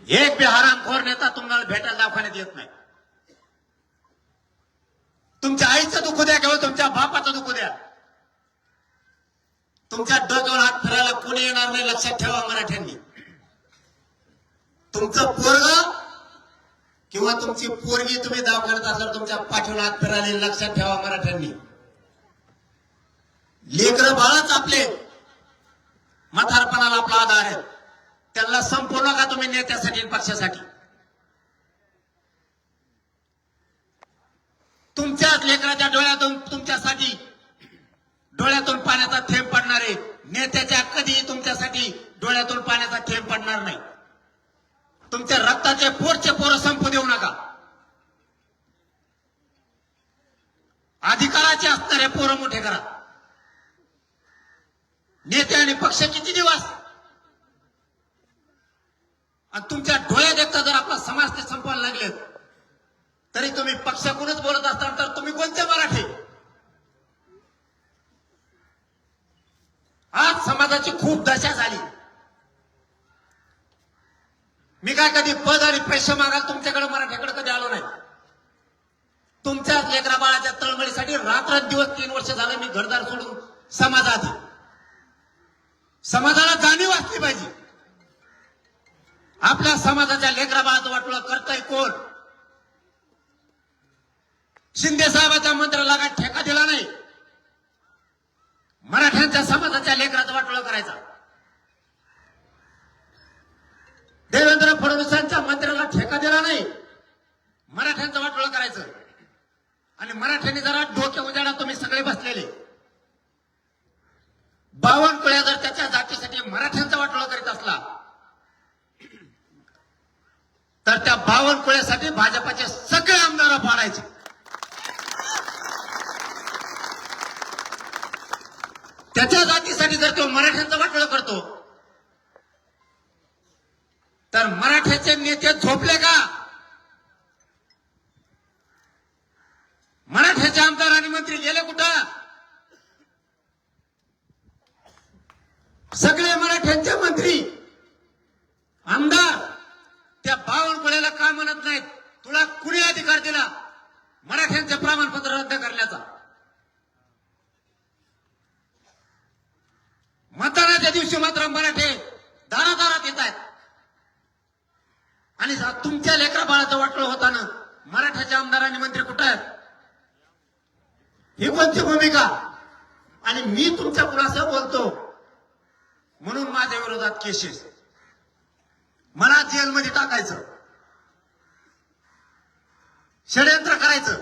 एक बी हरामखोर नेता तुम्हाला भेटायला दवाखान्यात येत नाही. तुमच्या आईचं दुखू द्या किंवा तुमच्या बापाचं दुखू द्या, तुमच्या डोक्यावर हात फिरायला कोणी येणार नाही. लक्षात ठेवा मराठ्यांनी. तुमचं पोरग किंवा तुमची पोरगी तुम्ही दवाखान्यात असल्यावर तुमच्या पाठीवर हात फिरायला. लक्षात ठेवा मराठ्यांनी. लेकरं बाळच आपले म्हातारपणाला आपला आधार आहे. त्यांना संपू नका तुम्ही नेत्यासाठी पक्षासाठी. तुमच्याच लेकराच्या डोळ्यातून तुमच्यासाठी डोळ्यातून पाण्याचा थेंब पडणारे नेत्याच्या कधीही तुमच्यासाठी डोळ्यातून पाण्याचा थेंब पडणार नाही. तुमच्या रक्ताचे पोरचे पोरं संपू देऊ नका. अधिकाराचे असणारे पोरं मोठे करा. नेते आणि पक्ष किती दिवस, आणि तुमच्या डोळ्यात एकदा जर आपला समाज ते संपवायला लागले तरी तुम्ही पक्षाकडूनच बोलत असताना तर तुम्ही कोणते मराठी. आज समाजाची खूप दशा झाली. मी काय कधी पद आणि पैसे मागायला तुमच्याकडे मराठ्याकडे कधी आलो नाही. तुमच्याच लेकरा बाळाच्या तळमळीसाठी रात्रंदिवस 3 वर्ष झालं मी घरदार सोडून समाजात. समाजाला जाणीव असली पाहिजे. आपल्या समाजाच्या लेकरा बाळाचं वाटोळं करताय कोण. शिंदे साहेबाच्या मंत्र्याला काय ठेका दिला नाही मराठ्यांच्या समाजाच्या लेकराचं वाटोळं करायचा. देवेंद्र फडणवीसांच्या मंत्र्याला ठेका दिला नाही मराठ्यांचं वाटोळं करायचं. आणि मराठ्यांनी जरा डोके उजाडा तुम्ही सगळे बसलेले. बावनकुळ्या जर त्याच्या जातीसाठी मराठ्यांचा वाटोळा करीत असला तर त्या बावनकुळ्यासाठी भाजपाचे सगळे आमदार पाडायचे. त्याच्या जातीसाठी जर तो मराठ्यांचा वाटोळा करतो तर मराठ्याचे नेते झोपले का. मराठ्याचे आमदार आणि मंत्री गेले कुठं. सगळे मराठ्यांचे मंत्री आमदार त्या बावनकुळ्याला का म्हणत नाहीत. तुला कुणी अधिकार दिला मराठ्यांचे प्रमाणपत्र रद्द करण्याचा. मतदानाच्या दिवशी मात्र मराठे दारादारात येत आहेत. आणि तुमच्या लेकरा बाळाचं वाटोळं होताना मराठ्याचे आमदार आणि मंत्री कुठे आहेत. ही कोणती भूमिका. आणि मी तुमच्या कुणासह बोलतो म्हणून माझ्या विरोधात केसेस, मला जेलमध्ये टाकायचं, षडयंत्र करायचं.